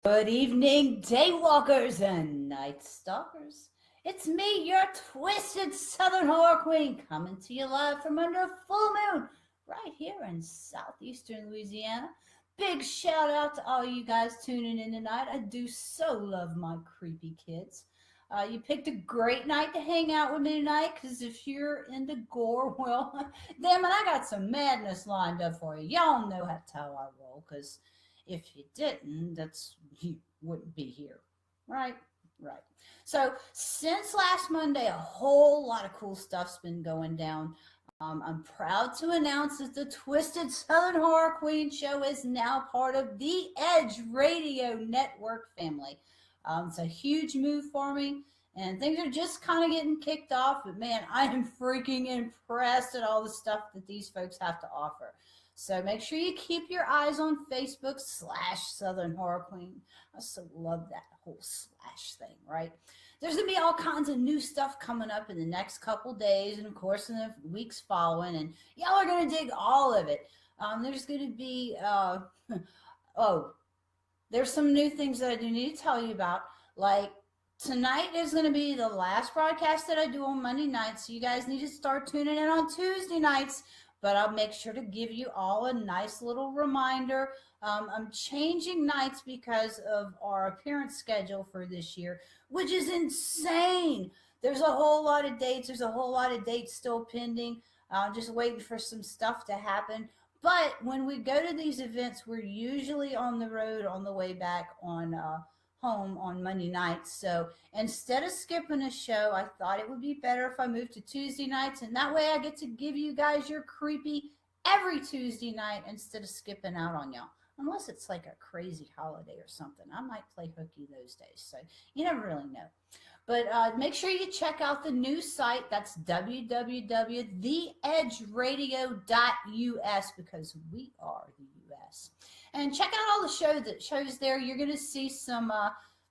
Good evening, daywalkers and night stalkers. It's me, your twisted Southern Horror Queen, coming to you live from under a full moon right here in southeastern Louisiana. Big shout out to all you guys tuning in tonight. I do so love my creepy kids. You picked a great night to hang out with me tonight because if you're into gore, well, damn it, I got some madness lined up for you. Y'all know how I roll because if you didn't, that's you wouldn't be here. Right? Right. So since last Monday, a whole lot of cool stuff's been going down. I'm proud to announce that the Twisted Southern Horror Queen show is now part of the Edge Radio Network family. It's a huge move for me, and things are just kind of getting kicked off. But man, I am freaking impressed at all the stuff that these folks have to offer. So make sure you keep your eyes on Facebook/Southern Horror Queen. I so love that whole slash thing, right? There's going to be all kinds of new stuff coming up in the next couple days and, of course, in the weeks following. And y'all are going to dig all of it. There's going to be, there's some new things that I do need to tell you about. Like tonight is going to be the last broadcast that I do on Monday nights. So you guys need to start tuning in on Tuesday nights. But I'll make sure to give you all a nice little reminder. I'm changing nights because of our appearance schedule for this year, which is insane. There's a whole lot of dates. There's a whole lot of dates still pending. Just waiting for some stuff to happen. But when we go to these events, we're usually on the road on the way back on home on Monday nights. So instead of skipping a show, I thought it would be better if I moved to Tuesday nights, and that way I get to give you guys your creepy every Tuesday night instead of skipping out on y'all. Unless it's like a crazy holiday or something. I might play hooky those days. So you never really know. But make sure you check out the new site. That's www.theedgeradio.us because we are the US. And check out all the shows there. You're going to see some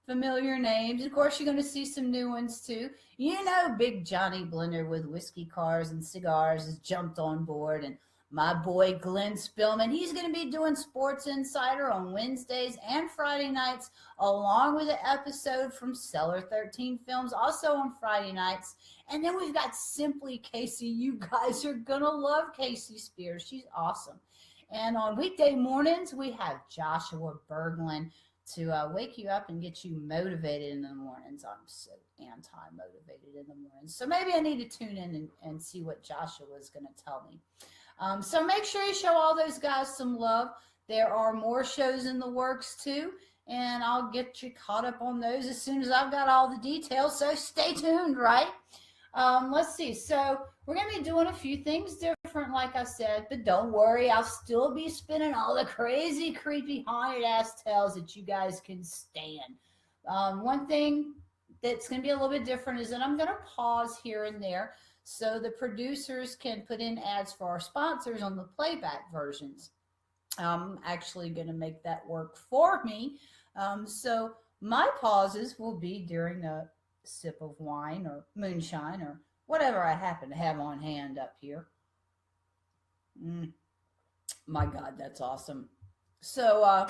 familiar names. Of course, you're going to see some new ones too. You know, Big Johnny Blender with whiskey cars and cigars has jumped on board, and my boy Glenn Spillman, he's going to be doing Sports Insider on Wednesdays and Friday nights, along with an episode from Cellar 13 Films, also on Friday nights. And then we've got Simply Casey. You guys are going to love Casey Spears. She's awesome. And on weekday mornings, we have Joshua Berglund to wake you up and get you motivated in the mornings. I'm so anti-motivated in the mornings. So maybe I need to tune in and see what Joshua is going to tell me. So make sure you show all those guys some love. There are more shows in the works too, and I'll get you caught up on those as soon as I've got all the details. So stay tuned, right? Let's see. So we're going to be doing a few things different, like I said, but don't worry. I'll still be spinning all the crazy, creepy, haunted-ass tales that you guys can stand. One thing that's going to be a little bit different is that I'm going to pause here and there so the producers can put in ads for our sponsors on the playback versions. I'm actually going to make that work for me. So my pauses will be during a sip of wine or moonshine or whatever I happen to have on hand up here. My God, that's awesome. So,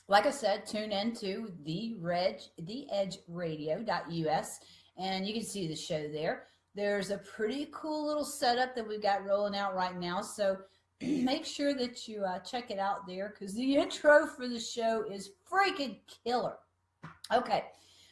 like I said, tune into theedgeradio.us and you can see the show there. There's a pretty cool little setup that we've got rolling out right now. So make sure that you check it out there because the intro for the show is freaking killer. Okay,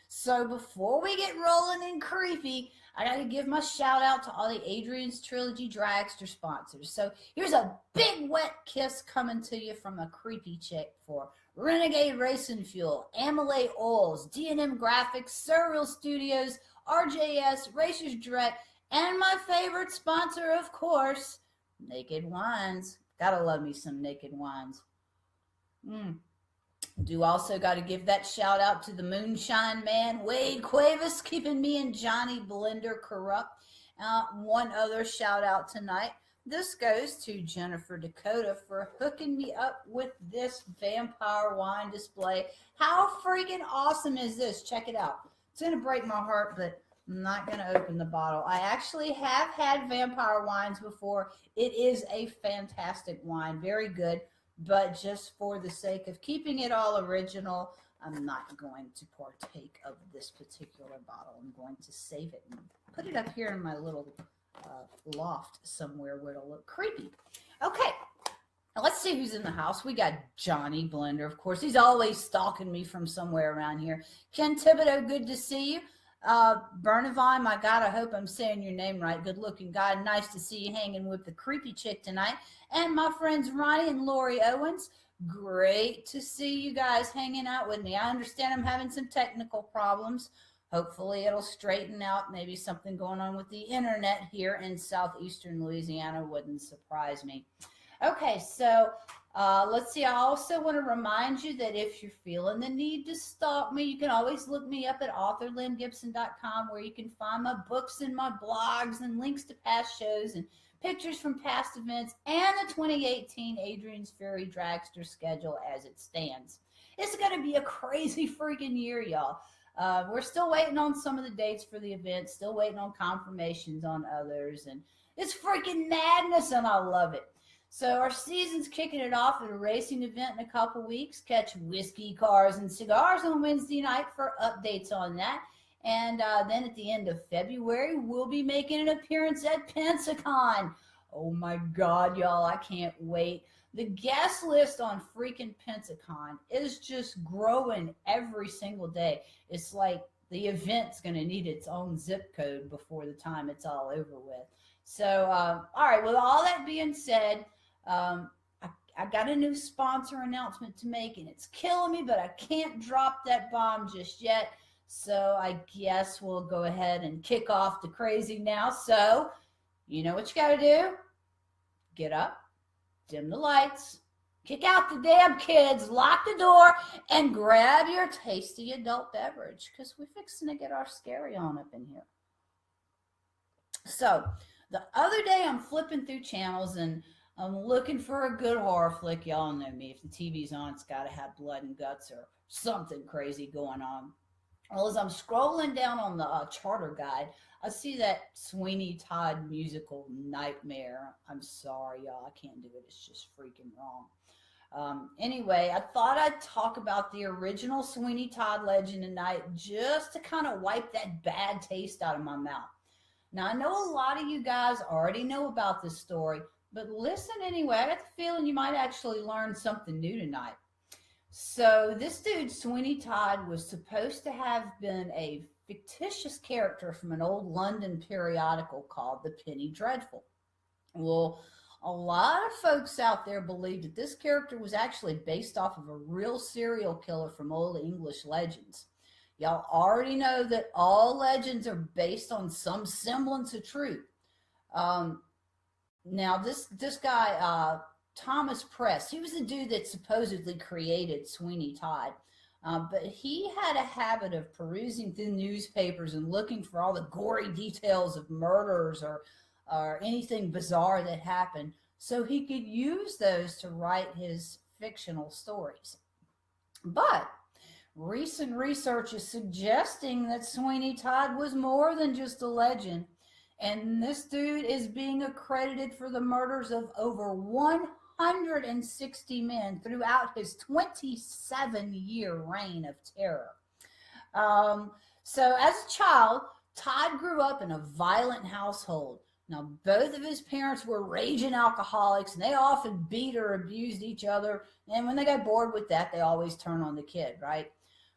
so before we get rolling and creepy, I got to give my shout out to all the Adrian's Trilogy Dragster sponsors. So here's a big wet kiss coming to you from a creepy chick for Renegade Racing Fuel, Amelie Oils, D&M Graphics, Surreal Studios, RJS, Racers Direct, and my favorite sponsor, of course, Naked Wines. Gotta love me some Naked Wines. Do also got to give that shout out to the Moonshine Man, Wade Cuevas, keeping me and Johnny Blender corrupt. One other shout out tonight. This goes to Jennifer Dakota for hooking me up with this vampire wine display. How freaking awesome is this? Check it out. It's going to break my heart, but I'm not going to open the bottle. I actually have had vampire wines before. It is a fantastic wine. Very good. But just for the sake of keeping it all original, I'm not going to partake of this particular bottle. I'm going to save it and put it up here in my little loft somewhere where it'll look creepy. Okay, now let's see who's in the house. We got Johnny Blender, of course. He's always stalking me from somewhere around here. Ken Thibodeau, good to see you. Bernavine, my God, I hope I'm saying your name right. Good looking guy. Nice to see you hanging with the creepy chick tonight. And my friends Ronnie and Lori Owens. Great to see you guys hanging out with me. I understand I'm having some technical problems. Hopefully it'll straighten out. Maybe something going on with the internet here in southeastern Louisiana wouldn't surprise me. Okay, so let's see. I also want to remind you that if you're feeling the need to stalk me, you can always look me up at authorlyngibson.com, where you can find my books and my blogs and links to past shows and pictures from past events and the 2018 Adrian's Ferry Dragster schedule as it stands. It's going to be a crazy freaking year, y'all. We're still waiting on some of the dates for the event, still waiting on confirmations on others, and it's freaking madness, and I love it. So our season's kicking it off at a racing event in a couple weeks. Catch Whiskey, Cars, and Cigars on Wednesday night for updates on that. And then at the end of February, we'll be making an appearance at Pensacon. Oh my God, y'all, I can't wait. The guest list on freaking Pensacon is just growing every single day. It's like the event's going to need its own zip code before the time it's all over with. So, all right, with all that being said, I got a new sponsor announcement to make, and it's killing me, but I can't drop that bomb just yet. So I guess we'll go ahead and kick off the crazy now. So you know what you got to do? Get up, dim the lights, kick out the damn kids, lock the door, and grab your tasty adult beverage, because we're fixing to get our scary on up in here. So the other day I'm flipping through channels and I'm looking for a good horror flick. Y'all know me. If the TV's on, it's got to have blood and guts or something crazy going on. Well, as I'm scrolling down on the charter guide, I see that Sweeney Todd musical Nightmare. I'm sorry, y'all. I can't do it. It's just freaking wrong. Anyway, I thought I'd talk about the original Sweeney Todd legend tonight, just to kind of wipe that bad taste out of my mouth. Now, I know a lot of you guys already know about this story, but listen anyway. I got the feeling you might actually learn something new tonight. So this dude, Sweeney Todd, was supposed to have been a fictitious character from an old London periodical called The Penny Dreadful. Well, a lot of folks out there believe that this character was actually based off of a real serial killer from old English legends. Y'all already know that all legends are based on some semblance of truth. Now, this guy, Thomas Press, he was the dude that supposedly created Sweeney Todd. But he had a habit of perusing through newspapers and looking for all the gory details of murders or anything bizarre that happened, so he could use those to write his fictional stories. But recent research is suggesting that Sweeney Todd was more than just a legend, and this dude is being accredited for the murders of over 160 men throughout his 27-year reign of terror. So as a child, Todd grew up in a violent household. Now, both of his parents were raging alcoholics, and they often beat or abused each other. And when they got bored with that, they always turn on the kid, right?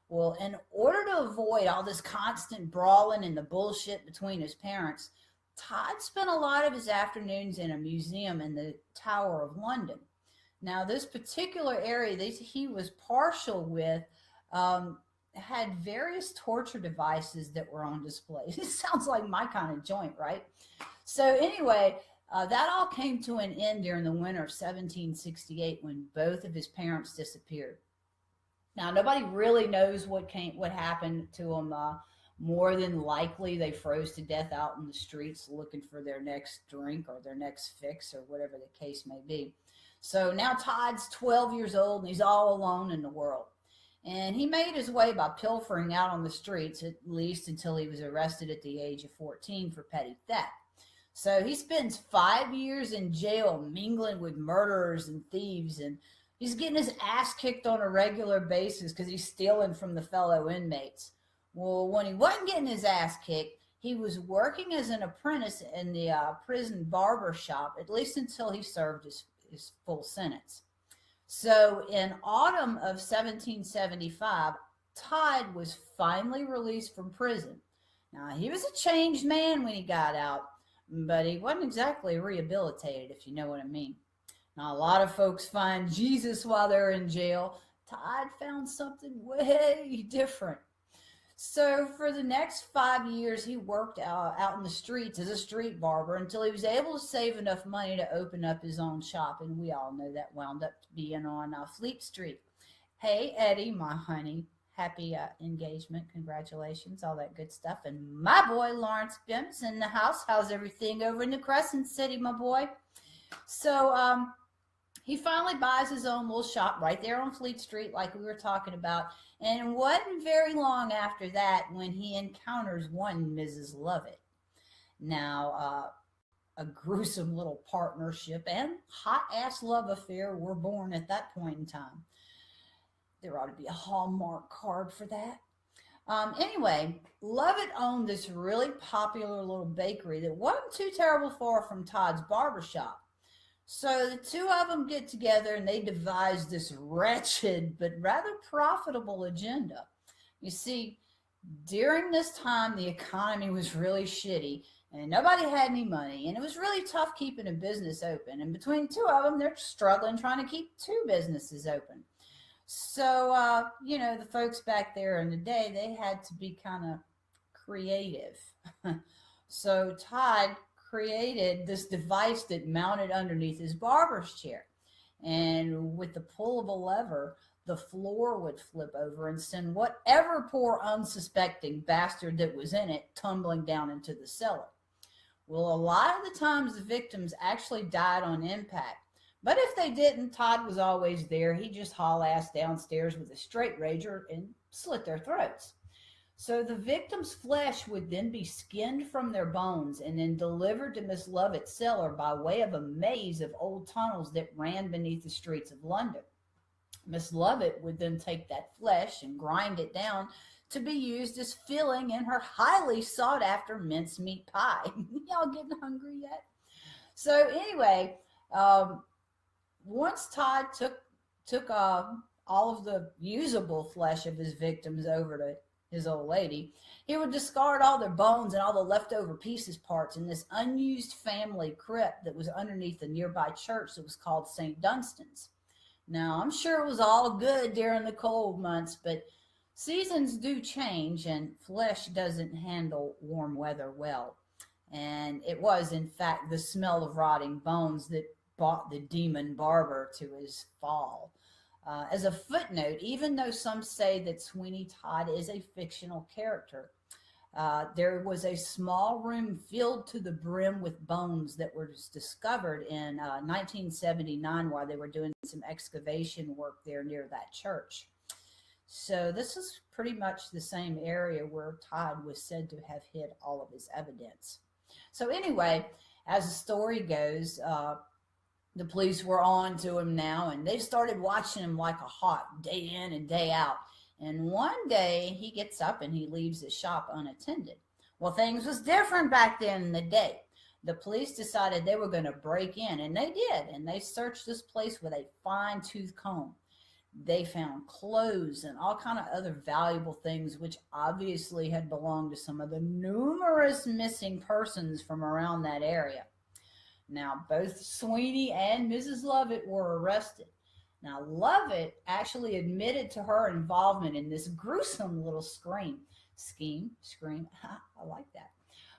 Well, in order to avoid all this constant brawling and the bullshit between his parents, Todd spent a lot of his afternoons in a museum in the Tower of London. Now, this particular area that he was partial with had various torture devices that were on display. It sounds like my kind of joint, right? So anyway, that all came to an end during the winter of 1768 when both of his parents disappeared. Now, nobody really knows what happened to them. More than likely, they froze to death out in the streets looking for their next drink or their next fix or whatever the case may be. So now Todd's 12 years old and he's all alone in the world. And he made his way by pilfering out on the streets, at least until he was arrested at the age of 14 for petty theft. So he spends 5 years in jail mingling with murderers and thieves, and He's getting his ass kicked on a regular basis because he's stealing from the fellow inmates. Well, when he wasn't getting his ass kicked, he was working as an apprentice in the prison barber shop, at least until he served his full sentence. So in autumn of 1775, Todd was finally released from prison. Now, he was a changed man when he got out, but he wasn't exactly rehabilitated, if you know what I mean. Now, a lot of folks find Jesus while they're in jail. Todd found something way different. So for the next 5 years, he worked out in the streets as a street barber until he was able to save enough money to open up his own shop. And we all know that wound up being on Fleet Street. Hey, Eddie, my honey, happy engagement. Congratulations, all that good stuff. And my boy, Lawrence Bim's in the house. How's everything over in the Crescent City, my boy? So he finally buys his own little shop right there on Fleet Street, like we were talking about. And it wasn't very long after that when he encounters one Mrs. Lovett. Now, a gruesome little partnership and hot-ass love affair were born at that point in time. There ought to be a Hallmark card for that. Anyway, Lovett owned this really popular little bakery that wasn't too terrible far from Todd's barbershop. So the two of them get together and they devise this wretched but rather profitable agenda. You see, during this time, the economy was really shitty and nobody had any money, and it was really tough keeping a business open. And between two of them, they're struggling trying to keep two businesses open. So, the folks back there in the day, they had to be kind of creative. So Todd created this device that mounted underneath his barber's chair. And with the pull of a lever, the floor would flip over and send whatever poor unsuspecting bastard that was in it tumbling down into the cellar. Well, a lot of the times the victims actually died on impact. But if they didn't, Todd was always there. He'd just haul ass downstairs with a straight razor and slit their throats. So the victim's flesh would then be skinned from their bones and then delivered to Miss Lovett's cellar by way of a maze of old tunnels that ran beneath the streets of London. Miss Lovett would then take that flesh and grind it down to be used as filling in her highly sought-after mincemeat pie. Y'all getting hungry yet? So anyway, once Todd took all of the usable flesh of his victims over to his old lady, he would discard all their bones and all the leftover pieces parts in this unused family crypt that was underneath a nearby church that was called St. Dunstan's. Now, I'm sure it was all good during the cold months, but seasons do change and flesh doesn't handle warm weather well. And it was, in fact, the smell of rotting bones that brought the demon barber to his fall. As a footnote, even though some say that Sweeney Todd is a fictional character, there was a small room filled to the brim with bones that were discovered in 1979 while they were doing some excavation work there near that church. So this is pretty much the same area where Todd was said to have hid all of his evidence. So anyway, as the story goes, the police were on to him now, and they started watching him like a hawk day in and day out. And one day he gets up and he leaves his shop unattended. Well, things was different back then in the day. The police decided they were going to break in, and they did. And they searched this place with a fine-tooth comb. They found clothes and all kind of other valuable things, which obviously had belonged to some of the numerous missing persons from around that area. Now, both Sweeney and Mrs. Lovett were arrested. Now, Lovett actually admitted to her involvement in this gruesome little scheme. I like that.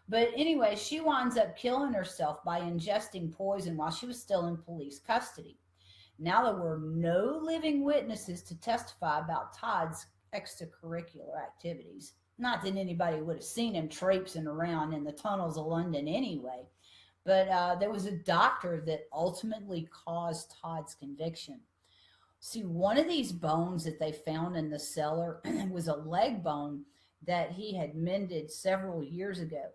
But anyway, she winds up killing herself by ingesting poison while she was still in police custody. Now, there were no living witnesses to testify about Todd's extracurricular activities. Not that anybody would have seen him traipsing around in the tunnels of London anyway. But there was a doctor that ultimately caused Todd's conviction. See, one of these bones that they found in the cellar was a leg bone that he had mended several years ago.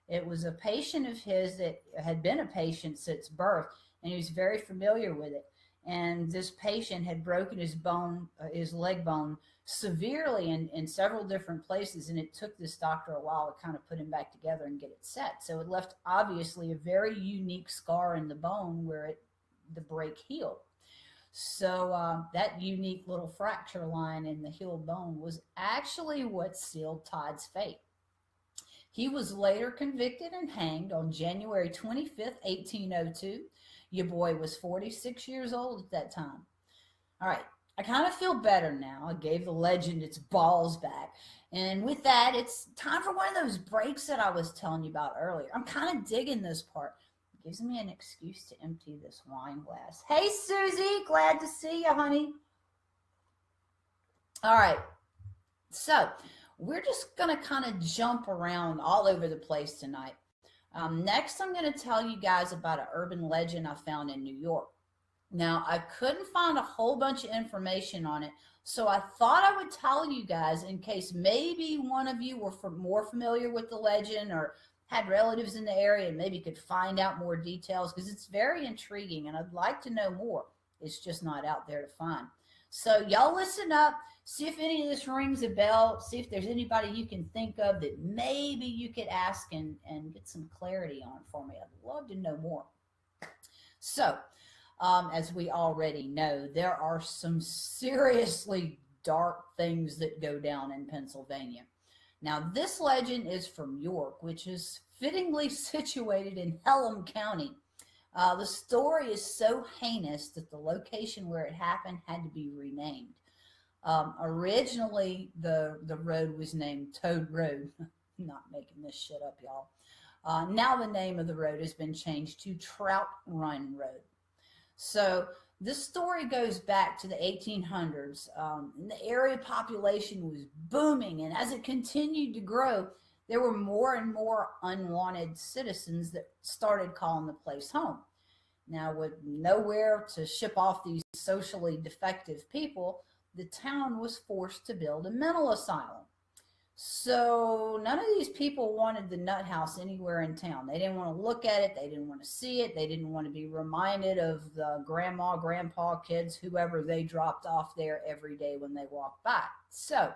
It was a patient of his that had been a patient since birth, and he was very familiar with it. and this patient had broken his leg bone severely in several different places, and it took this doctor a while to kind of put him back together and get it set. So it left obviously a very unique scar in the bone where the break healed. So that unique little fracture line in the healed bone was actually what sealed Todd's fate. He was later convicted and hanged on January 25th, 1802. Your boy was 46 years old at that time. All right, I kind of feel better now. I gave the legend its balls back. And with that, it's time for one of those breaks that I was telling you about earlier. I'm kind of digging this part. It gives me an excuse to empty this wine glass. Hey, Susie, glad to see you, honey. All right, so we're just going to kind of jump around all over the place tonight. Next, I'm going to tell you guys about an urban legend I found in New York. Now, I couldn't find a whole bunch of information on it, so I thought I would tell you guys in case maybe one of you were more familiar with the legend or had relatives in the area and maybe could find out more details, because it's very intriguing and I'd like to know more. It's just not out there to find. So y'all listen up, see if any of this rings a bell, see if there's anybody you can think of that maybe you could ask and get some clarity on for me. I'd love to know more. So, as we already know, there are some seriously dark things that go down in Pennsylvania. Now, this legend is from York, which is fittingly situated in Pelham County. The story is so heinous that the location where it happened had to be renamed. Originally, the road was named Toad Road. Not making this shit up, y'all. Now the name of the road has been changed to Trout Run Road. So this story goes back to the 1800s. And the area population was booming, and as it continued to grow, there were more and more unwanted citizens that started calling the place home. Now, with nowhere to ship off these socially defective people, the town was forced to build a mental asylum. So none of these people wanted the nut house anywhere in town. They didn't want to look at it. They didn't want to see it. They didn't want to be reminded of the grandma, grandpa, kids, whoever they dropped off there every day when they walked by. So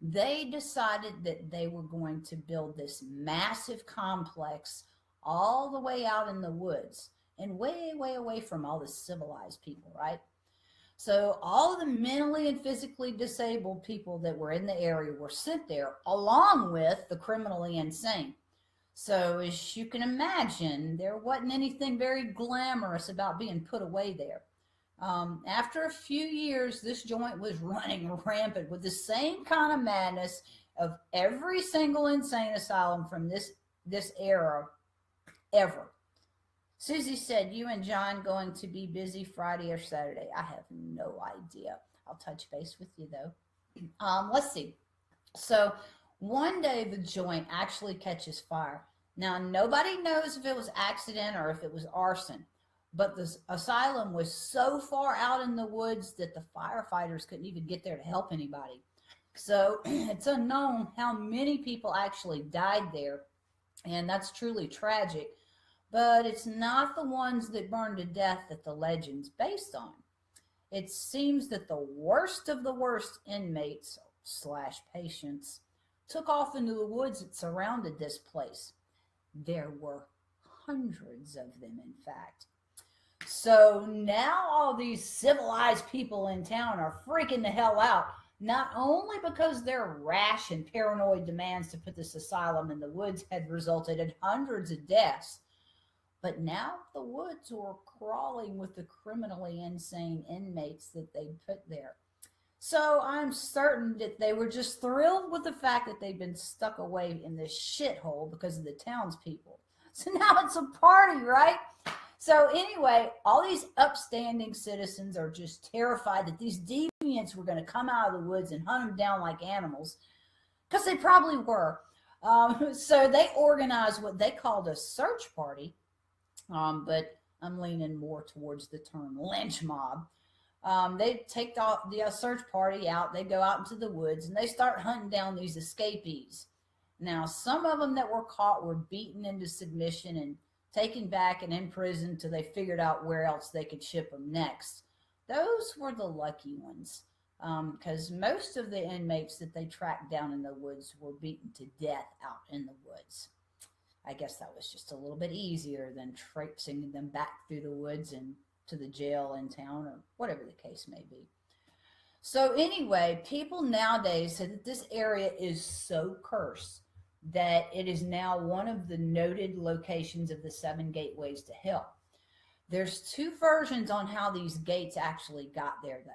they decided that they were going to build this massive complex all the way out in the woods and way, way away from all the civilized people, right? So all of the mentally and physically disabled people that were in the area were sent there, along with the criminally insane. So as you can imagine, there wasn't anything very glamorous about being put away there. After a few years, this joint was running rampant with the same kind of madness of every single insane asylum from this era ever. Susie said, you and John going to be busy Friday or Saturday? I have no idea. I'll touch base with you, though. Let's see. So one day the joint actually catches fire. Now, nobody knows if it was accident or if it was arson, but the asylum was so far out in the woods that the firefighters couldn't even get there to help anybody. So it's unknown how many people actually died there, and that's truly tragic. But it's not the ones that burned to death that the legend's based on. It seems that the worst of the worst inmates / patients took off into the woods that surrounded this place. There were hundreds of them, in fact. So now all these civilized people in town are freaking the hell out, not only because their rash and paranoid demands to put this asylum in the woods had resulted in hundreds of deaths, but now the woods were crawling with the criminally insane inmates that they'd put there. So I'm certain that they were just thrilled with the fact that they'd been stuck away in this shithole because of the townspeople. So now it's a party, right? So anyway, all these upstanding citizens are just terrified that these deviants were going to come out of the woods and hunt them down like animals, because they probably were. So they organized what they called a search party. But I'm leaning more towards the term lynch mob. They take the search party out. They go out into the woods and they start hunting down these escapees. Now, some of them that were caught were beaten into submission and taken back and imprisoned till they figured out where else they could ship them next. Those were the lucky ones, because most of the inmates that they tracked down in the woods were beaten to death out in the woods. I guess that was just a little bit easier than traipsing them back through the woods and to the jail in town or whatever the case may be. So anyway, people nowadays say that this area is so cursed that it is now one of the noted locations of the seven gateways to hell. There's two versions on how these gates actually got there, though.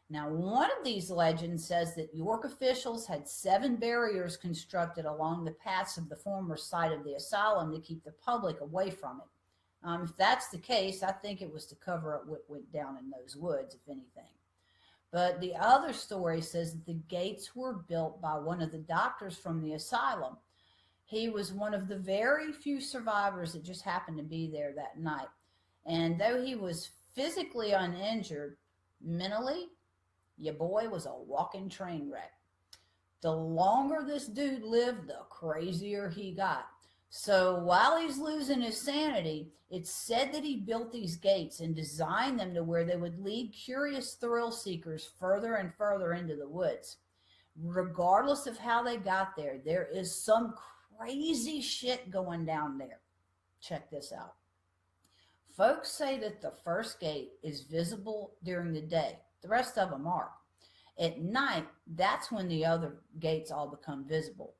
Now, one of these legends says that York officials had 7 barriers constructed along the paths of the former site of the asylum to keep the public away from it. If that's the case, I think it was to cover up what went down in those woods, if anything. But the other story says that the gates were built by one of the doctors from the asylum. He was one of the very few survivors that just happened to be there that night. And though he was physically uninjured, mentally, your boy was a walking train wreck. The longer this dude lived, the crazier he got. So while he's losing his sanity, it's said that he built these gates and designed them to where they would lead curious thrill seekers further and further into the woods. Regardless of how they got there, there is some crazy shit going down there. Check this out. Folks say that the first gate is visible during the day. The rest of them aren't. At night, that's when the other gates all become visible.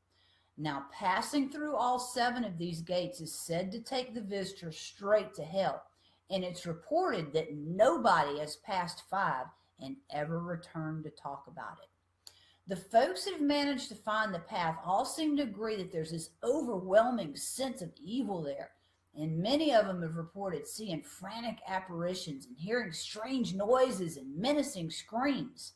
Now, passing through all 7 of these gates is said to take the visitor straight to hell, and it's reported that nobody has passed 5 and ever returned to talk about it. The folks that have managed to find the path all seem to agree that there's this overwhelming sense of evil there, and many of them have reported seeing frantic apparitions and hearing strange noises and menacing screams.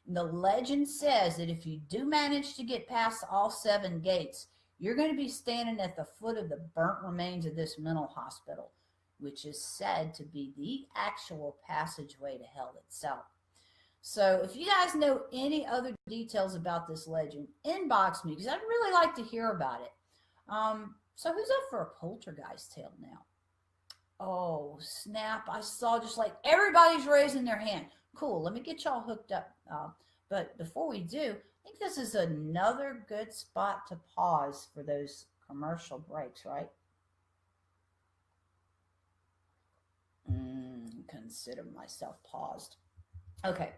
And the legend says that if you do manage to get past all 7 gates, you're going to be standing at the foot of the burnt remains of this mental hospital, which is said to be the actual passageway to hell itself. So if you guys know any other details about this legend, inbox me, because I'd really like to hear about it. So who's up for a poltergeist tale now? Oh, snap. I saw just like everybody's raising their hand. Cool. Let me get y'all hooked up. But before we do, I think this is another good spot to pause for those commercial breaks, right? Consider myself paused. Okay.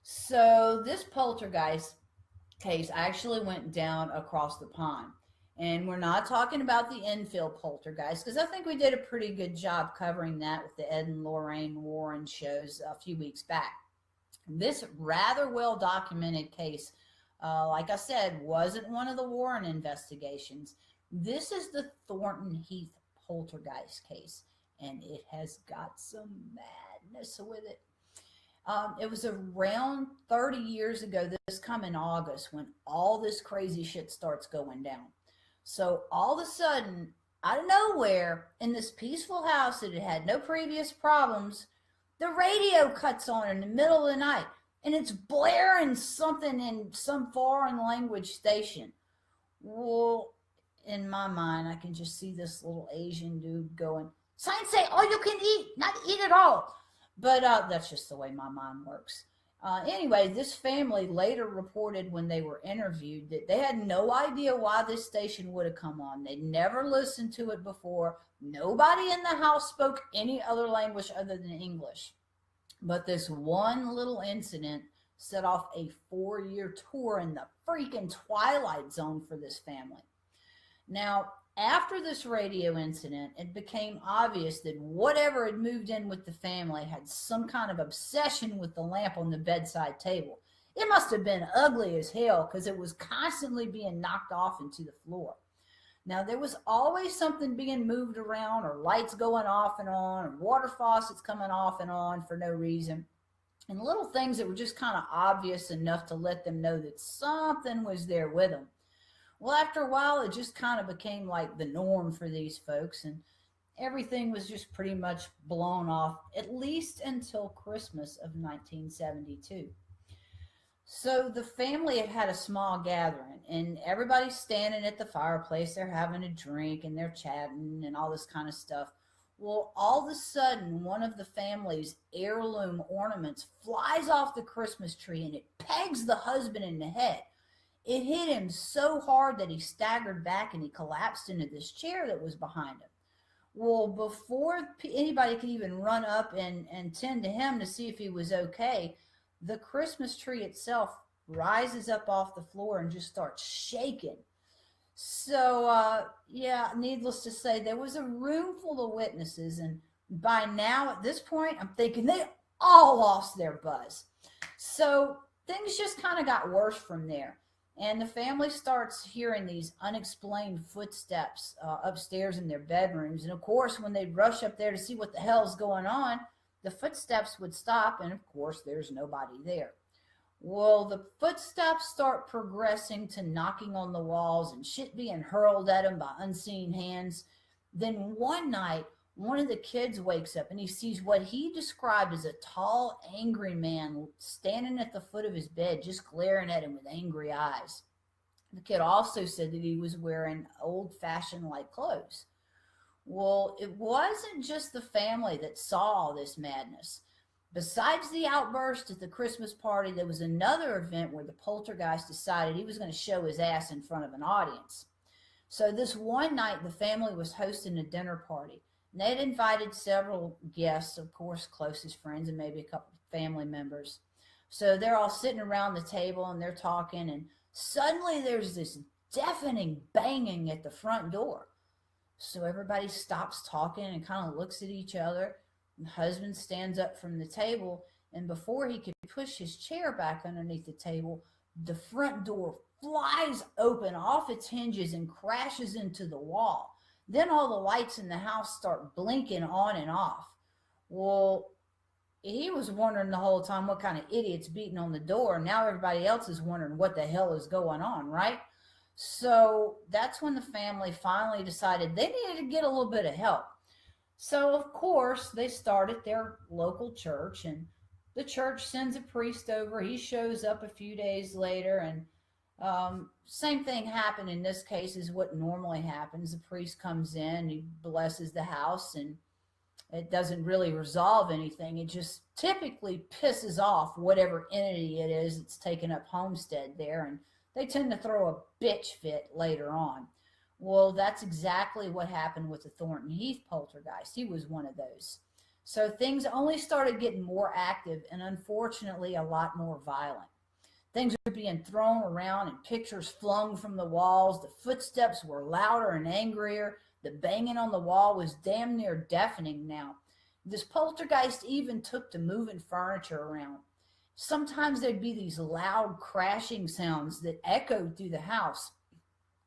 So this poltergeist case actually went down across the pond. And we're not talking about the Enfield poltergeist, because I think we did a pretty good job covering that with the Ed and Lorraine Warren shows a few weeks back. This rather well-documented case, like I said, wasn't one of the Warren investigations. This is the Thornton Heath poltergeist case, and it has got some madness with it. It was around 30 years ago, this coming August, when all this crazy shit starts going down. So all of a sudden, out of nowhere, in this peaceful house that had no previous problems, the radio cuts on in the middle of the night, and it's blaring something in some foreign language station. Well, in my mind, I can just see this little Asian dude going, "Signs say all you can eat, not eat at all." But that's just the way my mind works. Anyway, this family later reported when they were interviewed that they had no idea why this station would have come on. They'd never listened to it before. Nobody in the house spoke any other language other than English. But this one little incident set off a 4-year tour in the freaking Twilight Zone for this family. Now, after this radio incident, it became obvious that whatever had moved in with the family had some kind of obsession with the lamp on the bedside table. It must have been ugly as hell because it was constantly being knocked off into the floor. Now, there was always something being moved around, or lights going off and on, or water faucets coming off and on for no reason, and little things that were just kind of obvious enough to let them know that something was there with them. Well, after a while, it just kind of became like the norm for these folks, and everything was just pretty much blown off, at least until Christmas of 1972. So the family had had a small gathering, and everybody's standing at the fireplace. They're having a drink and they're chatting and all this kind of stuff. Well, all of a sudden, one of the family's heirloom ornaments flies off the Christmas tree and it pegs the husband in the head. It hit him so hard that he staggered back and he collapsed into this chair that was behind him. Well, before anybody could even run up and tend to him to see if he was okay, the Christmas tree itself rises up off the floor and just starts shaking. So, yeah, needless to say, there was a room full of witnesses, and by now, at this point, I'm thinking they all lost their buzz. So things just kind of got worse from there. And the family starts hearing these unexplained footsteps upstairs in their bedrooms. And of course, when they'd rush up there to see what the hell's going on, the footsteps would stop. And of course, there's nobody there. Well, the footsteps start progressing to knocking on the walls and shit being hurled at them by unseen hands. Then one night, one of the kids wakes up and he sees what he described as a tall, angry man standing at the foot of his bed, just glaring at him with angry eyes. The kid also said that he was wearing old-fashioned light clothes. Well, it wasn't just the family that saw all this madness. Besides the outburst at the Christmas party, there was another event where the poltergeist decided he was going to show his ass in front of an audience. So this one night, the family was hosting a dinner party. And they'd invited several guests, of course, closest friends and maybe a couple of family members. So they're all sitting around the table and they're talking, and suddenly there's this deafening banging at the front door. So everybody stops talking and kind of looks at each other. The husband stands up from the table, and before he could push his chair back underneath the table, the front door flies open off its hinges and crashes into the wall. Then all the lights in the house start blinking on and off. Well, he was wondering the whole time what kind of idiot's beating on the door. Now everybody else is wondering what the hell is going on, right? So that's when the family finally decided they needed to get a little bit of help. So, of course, they start at their local church, and the church sends a priest over. He shows up a few days later, and same thing happened in this case as what normally happens. The priest comes in, he blesses the house, and it doesn't really resolve anything. It just typically pisses off whatever entity it is that's taken up homestead there, and they tend to throw a bitch fit later on. Well, that's exactly what happened with the Thornton Heath poltergeist. He was one of those. So things only started getting more active and unfortunately a lot more violent. Things were being thrown around and pictures flung from the walls. The footsteps were louder and angrier. The banging on the wall was damn near deafening now. This poltergeist even took to moving furniture around. Sometimes there'd be these loud crashing sounds that echoed through the house,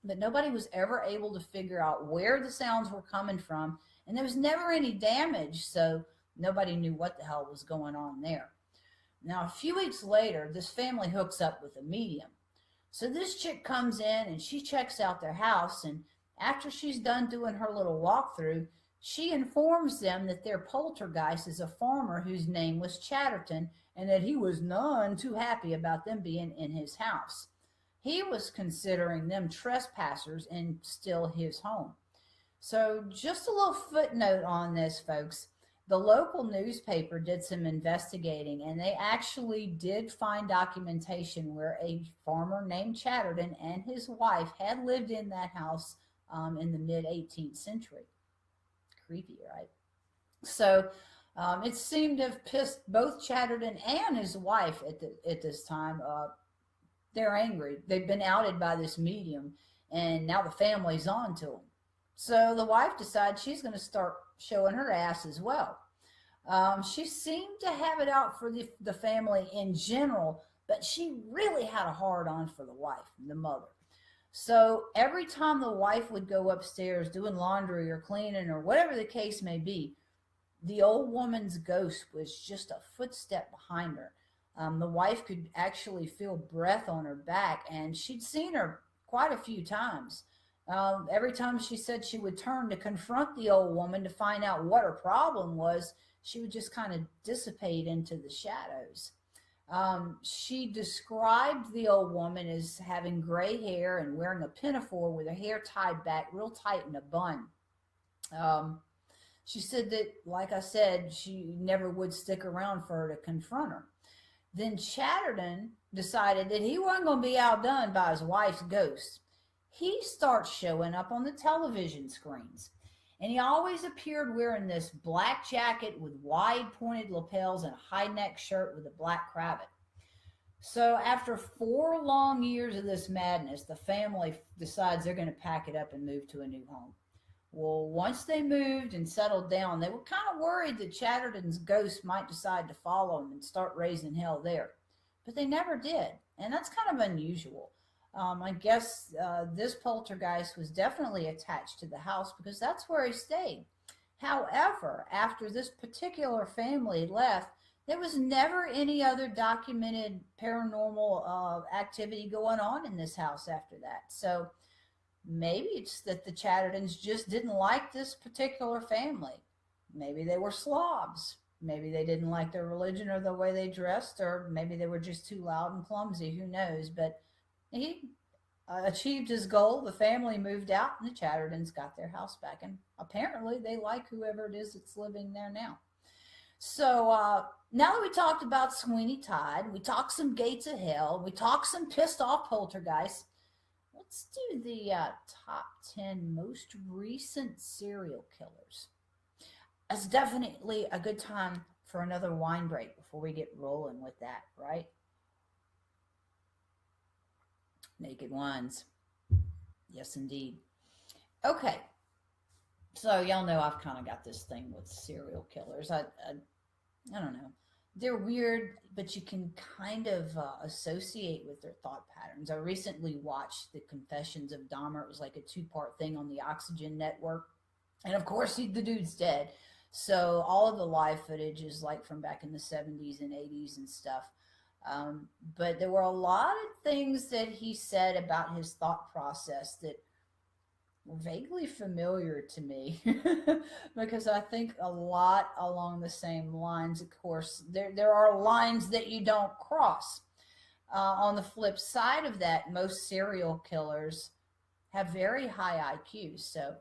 but nobody was ever able to figure out where the sounds were coming from, and there was never any damage, so nobody knew what the hell was going on there. Now, a few weeks later, this family hooks up with a medium. So this chick comes in and she checks out their house, and after she's done doing her little walkthrough, she informs them that their poltergeist is a farmer whose name was Chatterton, and that he was none too happy about them being in his house. He was considering them trespassers and still his home. So just a little footnote on this, folks. The local newspaper did some investigating, and they actually did find documentation where a farmer named Chatterton and his wife had lived in that house in the mid-18th century. Creepy, right? So it seemed to have pissed both Chatterton and his wife at this time. They're angry. They've been outed by this medium, and now the family's on to them. So the wife decides she's going to start showing her ass as well. She seemed to have it out for the family in general, but she really had a hard-on for the wife, the mother. So every time the wife would go upstairs doing laundry or cleaning or whatever the case may be, the old woman's ghost was just a footstep behind her. The wife could actually feel breath on her back, and she'd seen her quite a few times. Every time she said she would turn to confront the old woman to find out what her problem was, she would just kind of dissipate into the shadows. She described the old woman as having gray hair and wearing a pinafore with her hair tied back real tight in a bun. Um, she said that, like I said, she never would stick around for her to confront her. Then Chatterton decided that he wasn't going to be outdone by his wife's ghost. He starts showing up on the television screens. And he always appeared wearing this black jacket with wide pointed lapels and a high neck shirt with a black cravat. So after 4 long years of this madness, the family decides they're going to pack it up and move to a new home. Well, once they moved and settled down, they were kind of worried that Chatterton's ghost might decide to follow them and start raising hell there. But they never did, and that's kind of unusual. I guess this poltergeist was definitely attached to the house because that's where he stayed. However, after this particular family left, there was never any other documented paranormal activity going on in this house after that. So maybe it's that the Chattertons just didn't like this particular family. Maybe they were slobs. Maybe they didn't like their religion or the way they dressed, or maybe they were just too loud and clumsy. Who knows? But he achieved his goal. The family moved out, and the Chattertons got their house back. And apparently, they like whoever it is that's living there now. So now that we talked about Sweeney Todd, we talked some gates of hell, we talked some pissed off poltergeists. Let's do the top 10 most recent serial killers. That's definitely a good time for another wine break before we get rolling with that, right? Naked Wines. Yes, indeed. Okay. So y'all know I've kind of got this thing with serial killers. I don't know. They're weird, but you can kind of associate with their thought patterns. I recently watched The Confessions of Dahmer. It was like a 2-part thing on the Oxygen Network. And of course, the dude's dead. So all of the live footage is like from back in the 70s and 80s and stuff. But there were a lot of things that he said about his thought process that were vaguely familiar to me because I think a lot along the same lines. Of course, there are lines that you don't cross. On the flip side of that, most serial killers have very high IQs. So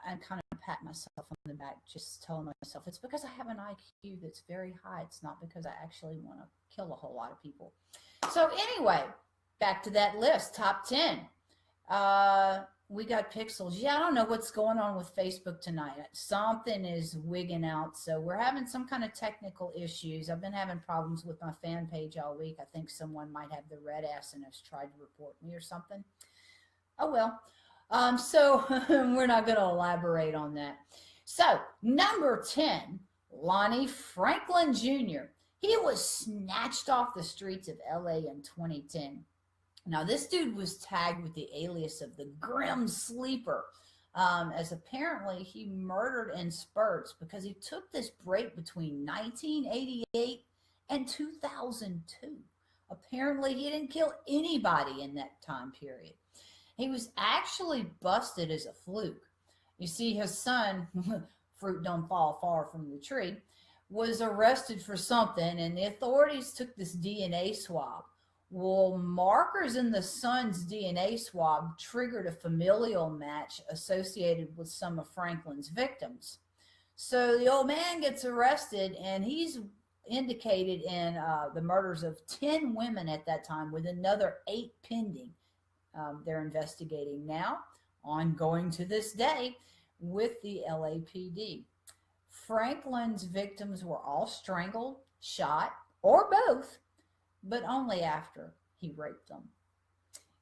I'm kind of pat myself on the back, just telling myself it's because I have an IQ that's very high. It's not because I actually want to kill a whole lot of people. So anyway, back to that list, top 10. We got Pixels. Yeah, I don't know what's going on with Facebook tonight. Something is wigging out. So we're having some kind of technical issues. I've been having problems with my fan page all week. I think someone might have the red ass and has tried to report me or something. Oh, well. So we're not going to elaborate on that. So number 10, Lonnie Franklin Jr. He was snatched off the streets of LA in 2010. Now, this dude was tagged with the alias of the Grim Sleeper, as apparently he murdered in spurts because he took this break between 1988 and 2002. Apparently, he didn't kill anybody in that time period. He was actually busted as a fluke. You see, his son, fruit don't fall far from the tree, was arrested for something, and the authorities took this DNA swab. Well, markers in the son's DNA swab triggered a familial match associated with some of Franklin's victims. So the old man gets arrested, and he's indicated in the murders of 10 women at that time, with another 8 pending. They're investigating now, ongoing to this day, with the LAPD. Franklin's victims were all strangled, shot, or both, but only after he raped them.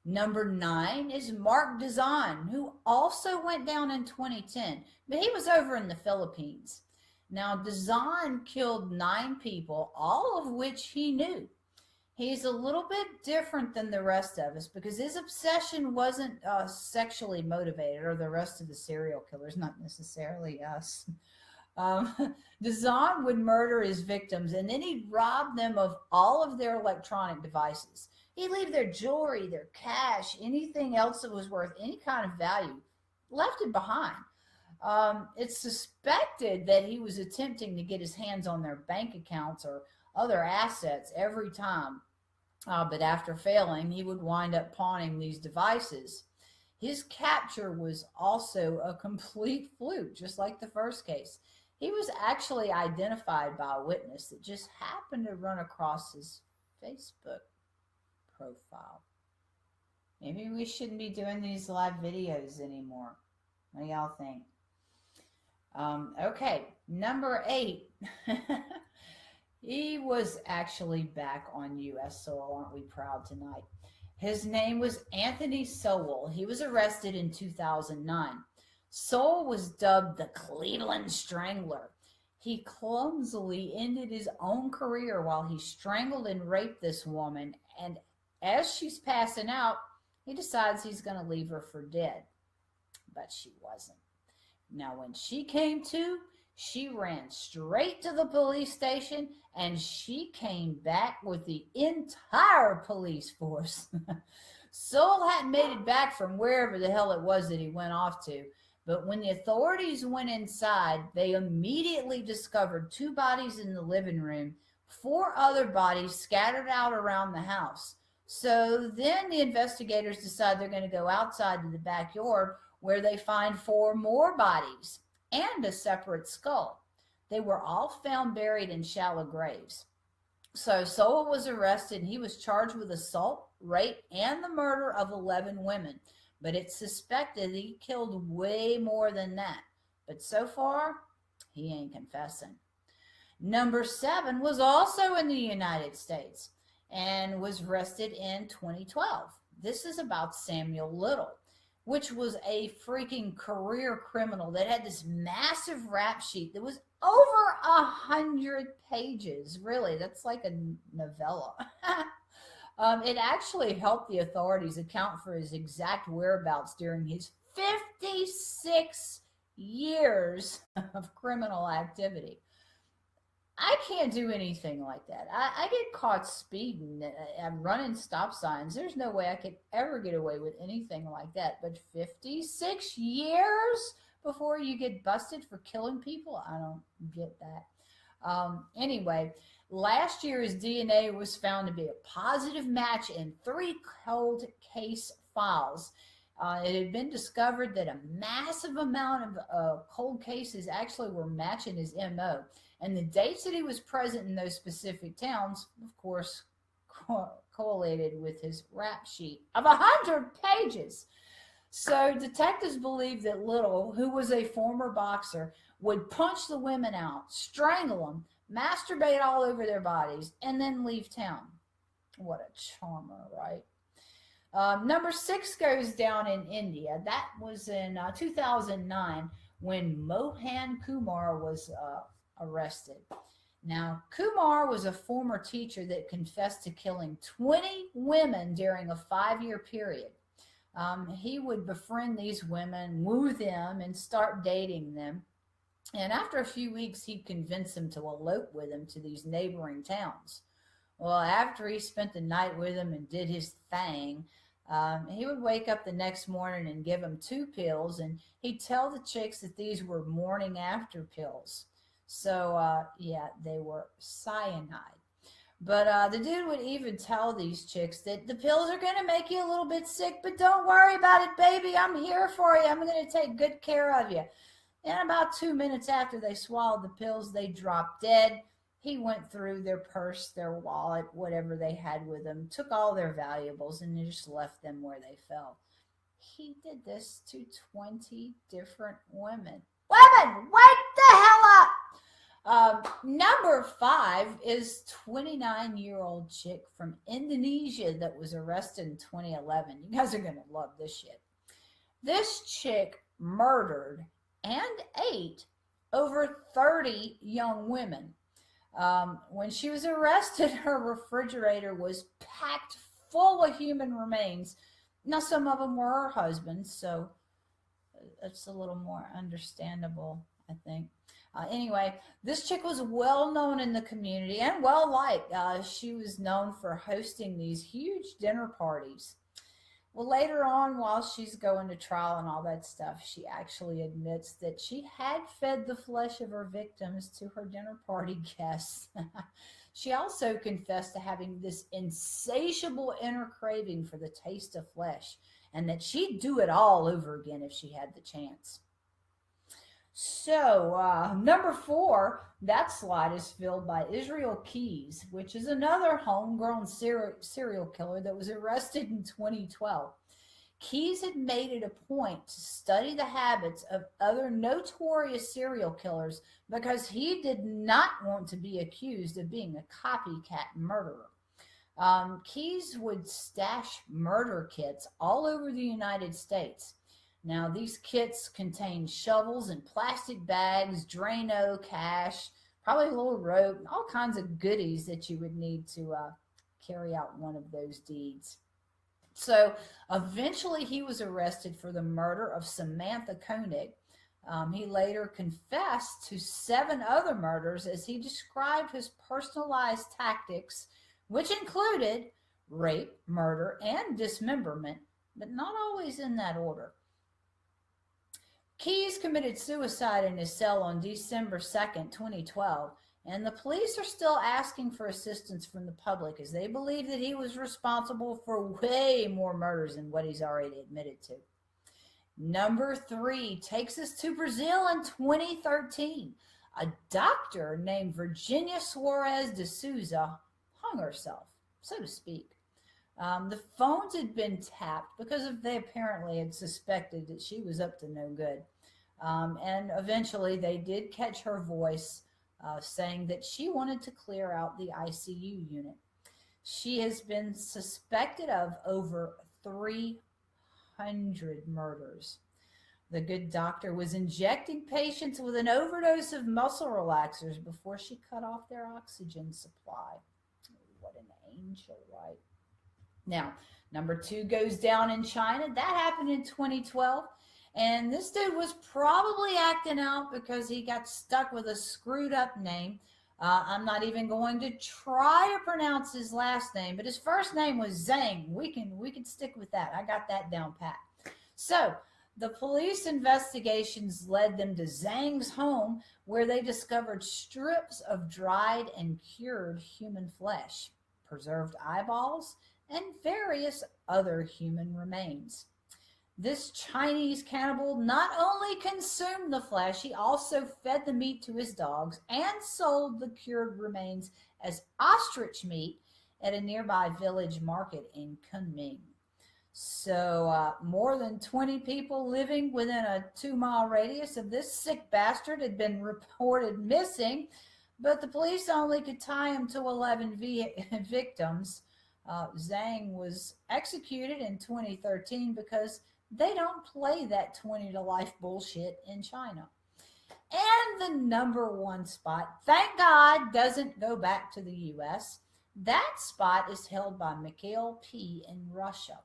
Number 9 is Mark Dizon, who also went down in 2010, but he was over in the Philippines. Now, Dizon killed 9 people, all of which he knew. He's a little bit different than the rest of us because his obsession wasn't sexually motivated, or the rest of the serial killers, not necessarily us. Dizon would murder his victims, and then he'd rob them of all of their electronic devices. He'd leave their jewelry, their cash, anything else that was worth any kind of value, left it behind. It's suspected that he was attempting to get his hands on their bank accounts or other assets every time. But after failing, he would wind up pawning these devices. His capture was also a complete fluke, just like the first case. He was actually identified by a witness that just happened to run across his Facebook profile. Maybe we shouldn't be doing these live videos anymore. What do y'all think? Okay, number 8. He was actually back on U.S. soil. Aren't we proud tonight? His name was Anthony Sowell. He was arrested in 2009. Sowell was dubbed the Cleveland Strangler. He clumsily ended his own career while he strangled and raped this woman, and as she's passing out, he decides he's going to leave her for dead. But she wasn't. Now, when she came to, she ran straight to the police station, and she came back with the entire police force. Sowell hadn't made it back from wherever the hell it was that he went off to, but when the authorities went inside, they immediately discovered 2 bodies in the living room, 4 other bodies scattered out around the house. So then the investigators decide they're going to go outside to the backyard, where they find 4 more bodies and a separate skull. They were all found buried in shallow graves. So Sowell was arrested, and he was charged with assault, rape, and the murder of 11 women. But it's suspected he killed way more than that. But so far, he ain't confessing. Number 7 was also in the United States and was arrested in 2012. This is about Samuel Little, which was a freaking career criminal that had this massive rap sheet that was over 100 pages. Really, that's like a novella. It actually helped the authorities account for his exact whereabouts during his 56 years of criminal activity. I can't do anything like that. I get caught speeding and running stop signs. There's no way I could ever get away with anything like that. But 56 years before you get busted for killing people? I don't get that. Anyway, last year his DNA was found to be a positive match in 3 cold case files. It had been discovered that a massive amount of cold cases actually were matching his MO. And the dates that he was present in those specific towns, of course, correlated with his rap sheet of 100 pages. So detectives believe that Little, who was a former boxer, would punch the women out, strangle them, masturbate all over their bodies, and then leave town. What a charmer, right? Number 6 goes down in India. That was in 2009 when Mohan Kumar was arrested. Now, Kumar was a former teacher that confessed to killing 20 women during a 5-year period. He would befriend these women, woo them, and start dating them. And after a few weeks, he'd convince them to elope with him to these neighboring towns. Well, after he spent the night with them and did his thing, he would wake up the next morning and give them 2 pills, and he'd tell the chicks that these were morning after pills. So, yeah, they were cyanide. But the dude would even tell these chicks that the pills are going to make you a little bit sick, but don't worry about it, baby. I'm here for you. I'm going to take good care of you. And about 2 minutes after they swallowed the pills, they dropped dead. He went through their purse, their wallet, whatever they had with them, took all their valuables, and just left them where they fell. He did this to 20 different women. Women, wake the hell up! Number 5 is 29-year-old chick from Indonesia that was arrested in 2011. You guys are going to love this shit. This chick murdered and ate over 30 young women. When she was arrested, her refrigerator was packed full of human remains. Now, some of them were her husbands, so it's a little more understandable, I think. Anyway, this chick was well known in the community and well liked. She was known for hosting these huge dinner parties. Well, later on, while she's going to trial and all that stuff, she actually admits that she had fed the flesh of her victims to her dinner party guests. She also confessed to having this insatiable inner craving for the taste of flesh, and that she'd do it all over again if she had the chance. So, number four, that slot is filled by Israel Keys, which is another homegrown serial killer that was arrested in 2012. Keys had made it a point to study the habits of other notorious serial killers because he did not want to be accused of being a copycat murderer. Keys would stash murder kits all over the United States. Now, these kits contain shovels and plastic bags, Drano, cash, probably a little rope, all kinds of goodies that you would need to carry out one of those deeds. So eventually he was arrested for the murder of Samantha Koenig. He later confessed to 7 other murders as he described his personalized tactics, which included rape, murder, and dismemberment, but not always in that order. Keys committed suicide in his cell on December 2nd, 2012, and the police are still asking for assistance from the public as they believe that he was responsible for way more murders than what he's already admitted to. Number 3 takes us to Brazil in 2013. A doctor named Virginia Suarez de Souza hung herself, so to speak. The phones had been tapped because they apparently had suspected that she was up to no good. And eventually they did catch her voice saying that she wanted to clear out the ICU unit. She has been suspected of over 300 murders. The good doctor was injecting patients with an overdose of muscle relaxers before she cut off their oxygen supply. What an angel, right? Now, number 2 goes down in China. That happened in 2012. And this dude was probably acting out because he got stuck with a screwed up name. I'm not even going to try to pronounce his last name, but his first name was Zhang. We can stick with that. I got that down pat. So the police investigations led them to Zhang's home, where they discovered strips of dried and cured human flesh, preserved eyeballs, and various other human remains. This Chinese cannibal not only consumed the flesh, he also fed the meat to his dogs and sold the cured remains as ostrich meat at a nearby village market in Kunming. So more than 20 people living within a 2-mile radius of this sick bastard had been reported missing, but the police only could tie him to 11 victims. Zhang was executed in 2013 because they don't play that 20 to life bullshit in China. And the number 1 spot, thank God, doesn't go back to the U.S. That spot is held by Mikhail P. in Russia.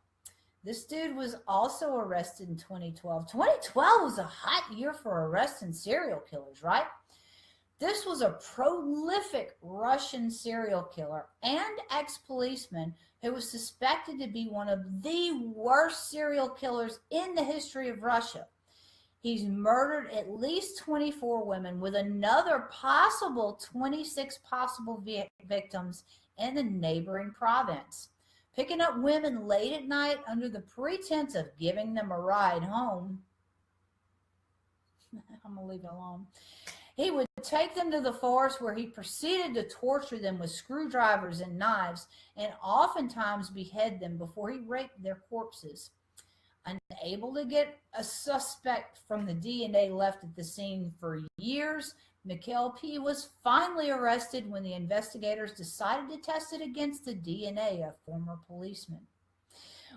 This dude was also arrested in 2012. 2012 was a hot year for arresting serial killers, right? This was a prolific Russian serial killer and ex-policeman who was suspected to be one of the worst serial killers in the history of Russia. He's murdered at least 24 women with another possible 26 possible victims in the neighboring province. Picking up women late at night under the pretense of giving them a ride home. I'm going to leave it alone. He would take them to the forest where he proceeded to torture them with screwdrivers and knives and oftentimes behead them before he raped their corpses. Unable to get a suspect from the DNA left at the scene for years, Mikhail P. was finally arrested when the investigators decided to test it against the DNA of former policemen.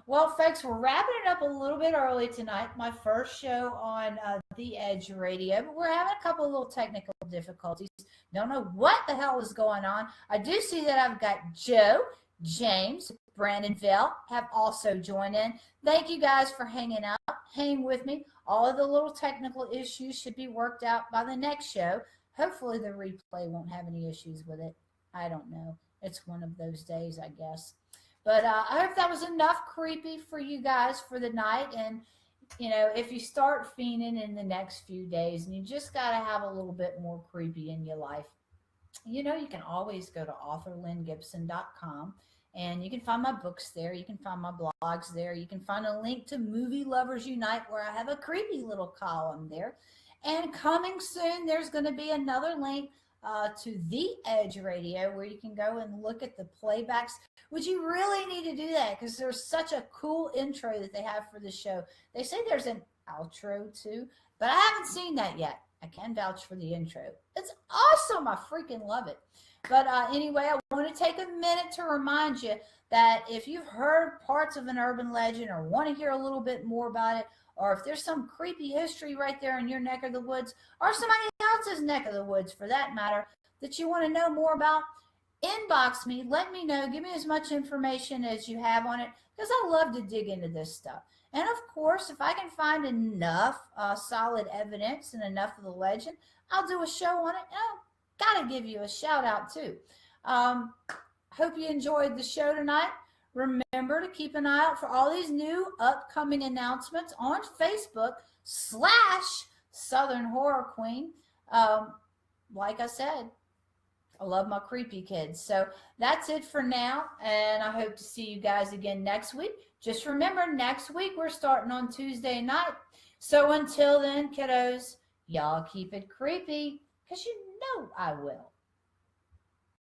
Well, folks, we're wrapping it up a little bit early tonight, my first show on The Edge Radio, but we're having a couple of little technical difficulties. Don't know what the hell is going on. I do see that I've got Joe, James, Brandon, Vell have also joined in. Thank you guys for hanging out. Hang with me. All of the little technical issues should be worked out by the next show. Hopefully the replay won't have any issues with it. I don't know. It's one of those days, I guess. But I hope that was enough creepy for you guys for the night. And, you know, if you start fiending in the next few days and you just got to have a little bit more creepy in your life, you can always go to authorlyngibson.com and you can find my books there. You can find my blogs there. You can find a link to Movie Lovers Unite where I have a creepy little column there. And coming soon, there's going to be another link to The Edge Radio where you can go and look at the playbacks, which you really need to do that because there's such a cool intro that they have for the show. They say there's an outro too, but I haven't seen that yet. I can vouch for the intro. It's awesome. I freaking love it. But anyway, I want to take a minute to remind you that if you've heard parts of an urban legend or want to hear a little bit more about it, or if there's some creepy history right there in your neck of the woods, or somebody else's neck of the woods for that matter, that you want to know more about, inbox me, let me know, give me as much information as you have on it, because I love to dig into this stuff. And of course, if I can find enough solid evidence and enough of the legend, I'll do a show on it. And I'll gotta give you a shout out too. Hope you enjoyed the show tonight. Remember to keep an eye out for all these new upcoming announcements on Facebook / Southern Horror Queen. Like I said, I love my creepy kids. So that's it for now. And I hope to see you guys again next week. Just remember, next week we're starting on Tuesday night. So until then, kiddos, y'all keep it creepy because you know I will.